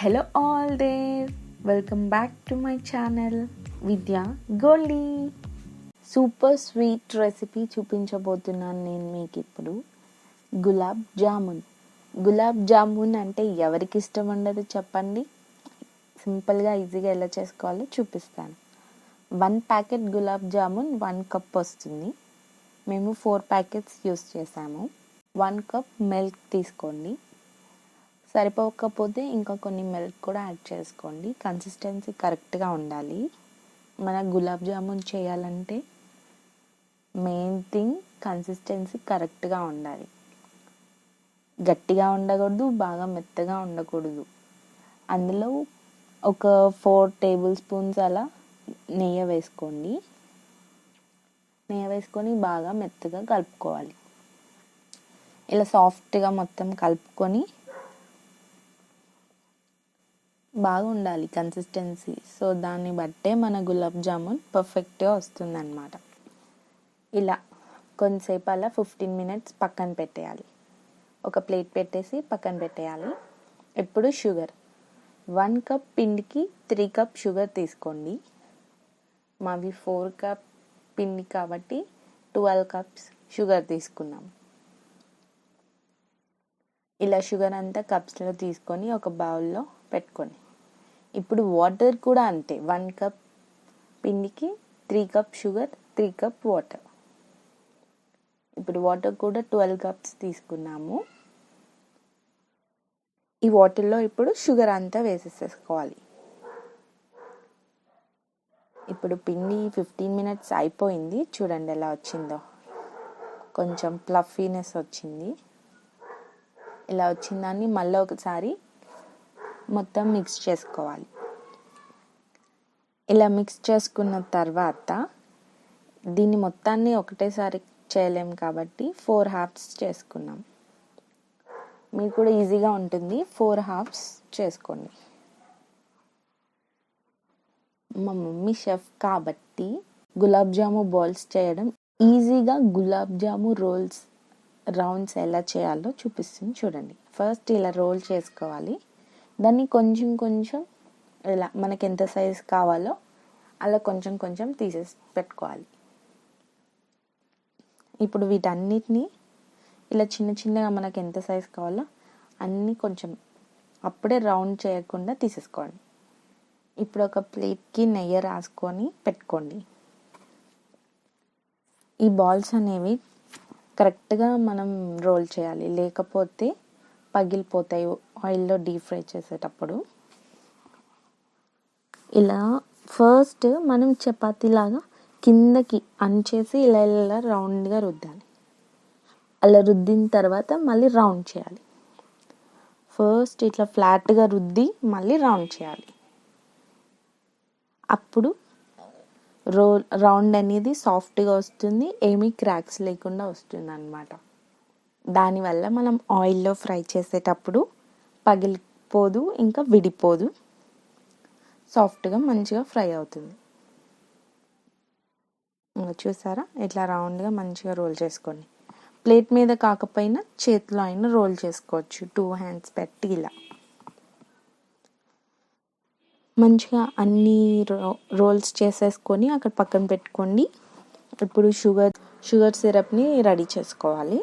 Hello all there, welcome back to my channel vidyagoldie. Super sweet recipe చూపించబోతున్నాను నేను మీకు ఇప్పుడు. గులాబ్ జామున్. గులాబ్ జామున్ అంటే ఎవరికి ఇష్టం ఉండదు చెప్పండి. సింపుల్గా ఈజీగా ఎలా చేసుకోవాలో చూపిస్తాను. 1 ప్యాకెట్ గులాబ్ జామున్ 1 కప్ వస్తుంది. మేము 4 ప్యాకెట్స్ యూస్ చేసాము. 1 కప్ మిల్క్ తీసుకోండి. సరిపోకపోతే ఇంకా కొన్ని మిల్క్ కూడా యాడ్ చేసుకోండి. కన్సిస్టెన్సీ కరెక్ట్గా ఉండాలి. మన గులాబ్ జామున్ చేయాలంటే మెయిన్ థింగ్ కన్సిస్టెన్సీ కరెక్ట్గా ఉండాలి. గట్టిగా ఉండకూడదు, బాగా మెత్తగా ఉండకూడదు. అందులో ఒక 4 టేబుల్ స్పూన్స్ అలా నెయ్యి వేసుకోండి. నెయ్యి వేసుకొని బాగా మెత్తగా కలుపుకోవాలి. ఇలా సాఫ్ట్గా మొత్తం కలుపుకొని బాగా ఉండాలి కన్సిస్టెన్సీ. సో దాన్ని బట్టే మన గులాబ్ జామున్ పర్ఫెక్ట్గా వస్తుందన్నమాట. ఇలా కొంతసేపు అలా 15 మినిట్స్ పక్కన పెట్టేయాలి. ఒక ప్లేట్ పెట్టేసి పక్కన పెట్టేయాలి. ఇప్పుడు షుగర్ 1 కప్ పిండికి 3 కప్ షుగర్ తీసుకోండి. మావి 4 కప్ పిండి కాబట్టి 12 కప్స్ షుగర్ తీసుకున్నాం. ఇలా షుగర్ అంతా కప్స్లో తీసుకొని ఒక బౌల్లో పెట్టుకొని, ఇప్పుడు వాటర్ కూడా అంతే. 1 కప్ పిండికి 3 కప్ షుగర్, 3 కప్ వాటర్. ఇప్పుడు వాటర్ కూడా 12 కప్స్ తీసుకున్నాము. ఈ వాటర్లో ఇప్పుడు షుగర్ అంతా వేసేసుకోవాలి. ఇప్పుడు పిండి 15 మినిట్స్ అయిపోయింది. చూడండి ఎలా వచ్చిందో. కొంచెం ప్లఫీనెస్ వచ్చింది. ఇలా వచ్చిందాన్ని మళ్ళీ ఒకసారి మొత్తం మిక్స్ చేసుకోవాలి. ఇలా మిక్స్ చేసుకున్న తర్వాత దీన్ని మొత్తాన్ని ఒకటేసారి చేయలేం కాబట్టి 4 హాఫ్స్ చేసుకున్నాం. మీకు కూడా ఈజీగా ఉంటుంది. 4 హాఫ్స్ చేసుకోండి. మా మమ్మీ షెఫ్ కాబట్టి గులాబ్ జాము బాల్స్ చేయడం ఈజీగా గులాబ్ జాము రోల్స్ రౌండ్స్ ఎలా చేయాలో చూపిస్తుంది చూడండి. ఫస్ట్ ఇలా రోల్ చేసుకోవాలి. దాన్ని కొంచెం కొంచెం ఇలా మనకి ఎంత సైజ్ కావాలో అలా కొంచెం కొంచెం తీసేసి పెట్టుకోవాలి. ఇప్పుడు వీటన్నిటిని ఇలా చిన్న చిన్నగా మనకి ఎంత సైజ్ కావాలో అన్నీ కొంచెం అప్పుడే రౌండ్ చేయకుండా తీసేసుకోండి. ఇప్పుడు ఒక ప్లేట్కి నెయ్యి రాసుకొని పెట్టుకోండి. ఈ బాల్స్ అనేవి కరెక్ట్గా మనం రోల్ చేయాలి, లేకపోతే పగిలిపోతాయి ఆయిల్లో డీప్ ఫ్రై చేసేటప్పుడు. ఇలా ఫస్ట్ మనం చపాతీలాగా కిందకి అంచేసి ఇలా ఇలా రౌండ్గా రుద్దాలి. అలా రుద్దిన తర్వాత మళ్ళీ రౌండ్ చేయాలి. ఫస్ట్ ఇట్లా ఫ్లాట్గా రుద్ది మళ్ళీ రౌండ్ చేయాలి. అప్పుడు రౌండ్ అనేది సాఫ్ట్గా వస్తుంది, ఏమీ క్రాక్స్ లేకుండా వస్తుంది అన్నమాట. దానివల్ల మనం ఆయిల్లో ఫ్రై చేసేటప్పుడు పగిలిపోదు, ఇంకా విడిపోదు, సాఫ్ట్గా మంచిగా ఫ్రై అవుతుంది. చూసారా, ఇట్లా రౌండ్గా మంచిగా రోల్ చేసుకోండి. ప్లేట్ మీద కాకపోయినా చేతిలో అయినా రోల్ చేసుకోవచ్చు. 2 హ్యాండ్స్ పెట్టి ఇలా మంచిగా అన్ని రోల్స్ చేసేసుకొని అక్కడ పక్కన పెట్టుకోండి. ఇప్పుడు షుగర్ సిరప్ని రెడీ చేసుకోవాలి.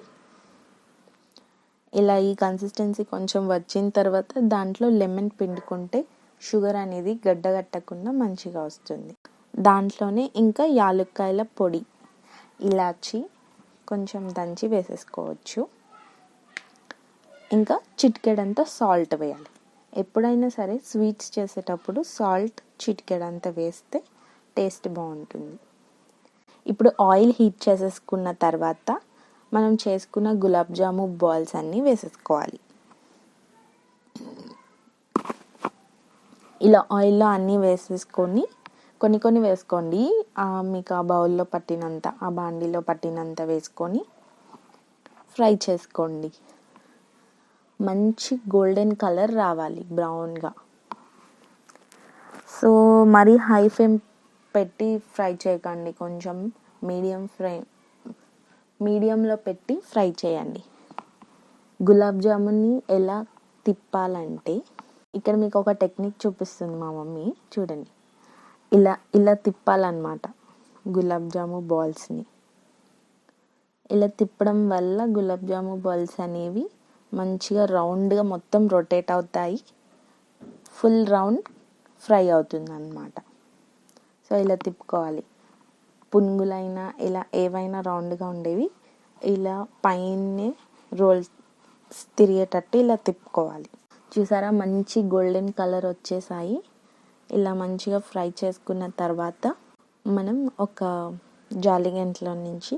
ఇలా ఈ కన్సిస్టెన్సీ కొంచెం వచ్చిన తర్వాత దాంట్లో లెమన్ పిండుకుంటే షుగర్ అనేది గడ్డగట్టకుండా మంచిగా వస్తుంది. దాంట్లోనే ఇంకా యాలక్కాయల పొడి, ఇలాచి కొంచెం దంచి వేసేసుకోవచ్చు. ఇంకా చిటికెడంతా సాల్ట్ వేయాలి. ఎప్పుడైనా సరే స్వీట్స్ చేసేటప్పుడు సాల్ట్ చిటికెడంతా వేస్తే టేస్ట్ బాగుంటుంది. ఇప్పుడు ఆయిల్ హీట్ చేసేసుకున్న తర్వాత మనం చేసుకున్న గులాబ్ జాము బాల్స్ అన్నీ వేసేసుకోవాలి. ఇలా ఆయిల్లో అన్నీ వేసేసుకొని కొన్ని కొన్ని వేసుకోండి. మీకు ఆ బౌల్లో పట్టినంత, ఆ బాండీలో పట్టినంత వేసుకొని ఫ్రై చేసుకోండి. మంచి గోల్డెన్ కలర్ రావాలి, బ్రౌన్గా. సో మరీ హై ఫ్లేమ్ పెట్టి ఫ్రై చేయకండి, కొంచెం మీడియంలో పెట్టి ఫ్రై చేయండి. గులాబ్ జామున్ని ఎలా తిప్పాలంటే ఇక్కడ మీకు ఒక టెక్నిక్ చూపిస్తుంది మా మమ్మీ, చూడండి. ఇలా ఇలా తిప్పాలన్నమాట గులాబ్ జాము బాల్స్ని. ఇలా తిప్పడం వల్ల గులాబ్ జాము బాల్స్ అనేవి మంచిగా రౌండ్గా మొత్తం రొటేట్ అవుతాయి, ఫుల్ రౌండ్ ఫ్రై అవుతుంది అన్నమాట. సో ఇలా తిప్పుకోవాలి. పునుగులైనా ఇలా ఏవైనా రౌండ్గా ఉండేవి ఇలా పైన రోల్స్ తిరిగేటట్టు ఇలా తిప్పుకోవాలి. చూసారా, మంచి గోల్డెన్ కలర్ వచ్చేసాయి. ఇలా మంచిగా ఫ్రై చేసుకున్న తర్వాత మనం ఒక జాలిగంటలో నుంచి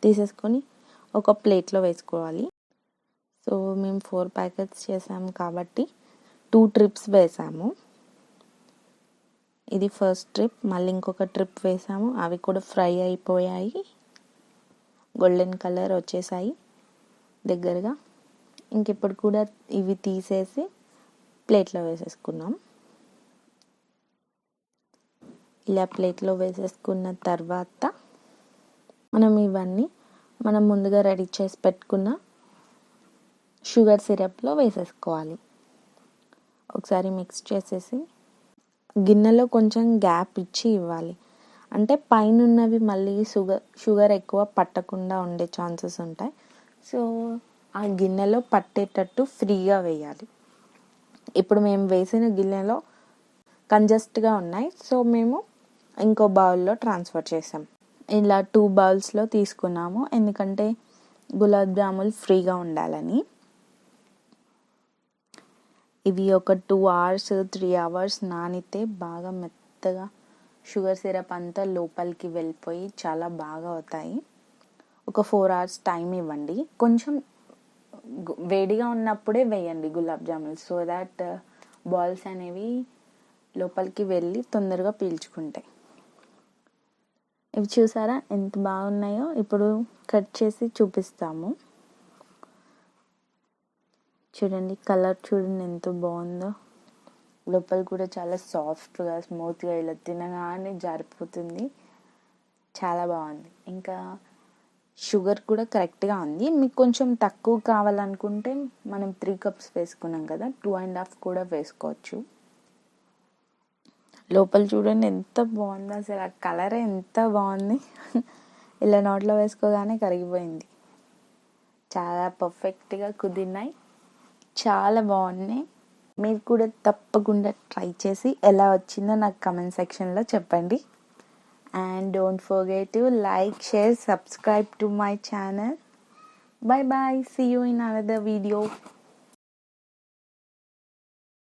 తీసేసుకొని ఒక ప్లేట్లో వేసుకోవాలి. సో మేము 4 ప్యాకెట్స్ చేసాము కాబట్టి 2 ట్రిప్స్ వేసాము. ఇది ఫస్ట్ ట్రిప్, మళ్ళీ ఇంకొక ట్రిప్ వేసాము. అవి కూడా ఫ్రై అయిపోయాయి, గోల్డెన్ కలర్ వచ్చేసాయి దగ్గరగా. ఇంకెప్పుడు కూడా ఇవి తీసేసి ప్లేట్లో వేసేసుకున్నాం. ఇలా ప్లేట్లో వేసేసుకున్న తర్వాత మనం ముందుగా రెడీ చేసి పెట్టుకున్న షుగర్ సిరప్లో వేసేసుకోవాలి. ఒకసారి మిక్స్ చేసేసి గిన్నెలో కొంచెం గ్యాప్ ఇచ్చి ఇవ్వాలి. అంటే పైన ఉన్నవి మళ్ళీ షుగర్ ఎక్కువ పట్టకుండా ఉండే ఛాన్సెస్ ఉంటాయి. సో ఆ గిన్నెలో పట్టేటట్టు ఫ్రీగా వేయాలి. ఇప్పుడు మేము వేసిన గిన్నెలో కంజెస్ట్గా ఉన్నాయి, సో మేము ఇంకో బౌల్లో ట్రాన్స్ఫర్ చేసాం. ఇలా 2 బౌల్స్లో తీసుకున్నాము, ఎందుకంటే గులాబ్ జాములు ఫ్రీగా ఉండాలని. ఇవి ఒక 2 hours 3 hours నానితే బాగా మెత్తగా షుగర్ సిరప్ అంతా లోపలికి వెళ్ళిపోయి చాలా బాగా అవుతాయి. ఒక 4 hours టైం ఇవ్వండి. కొంచెం వేడిగా ఉన్నప్పుడే వేయండి గులాబ్ జాములు, సో దాట్ బాల్స్ అనేవి లోపలికి వెళ్ళి తొందరగా పీల్చుకుంటాయి. ఇవి చూసారా ఎంత బాగున్నాయో. ఇప్పుడు కట్ చేసి చూపిస్తాము. చూడండి, కలర్ చూడండి ఎంత బాగుందో. లోపల కూడా చాలా సాఫ్ట్గా స్మూత్గా ఇలా తినగానే జారిపోతుంది, చాలా బాగుంది. ఇంకా షుగర్ కూడా కరెక్ట్గా ఉంది. మీకు కొంచెం తక్కువ కావాలనుకుంటే మనం 3 cups వేసుకున్నాం కదా, 2.5 కూడా వేసుకోవచ్చు. లోపల చూడండి ఎంత బాగుందో, అసలు ఆ కలరే ఎంత బాగుంది. ఇలా నోట్లో వేసుకోగానే కరిగిపోయింది. చాలా పర్ఫెక్ట్గా కుదిరినాయి, చాలా బాగున్నాయి. మీరు కూడా తప్పకుండా ట్రై చేసి ఎలా వచ్చిందో నాకు కమెంట్ సెక్షన్లో చెప్పండి. And don't forget to like, share, subscribe to my channel. Bye bye. See you in another video.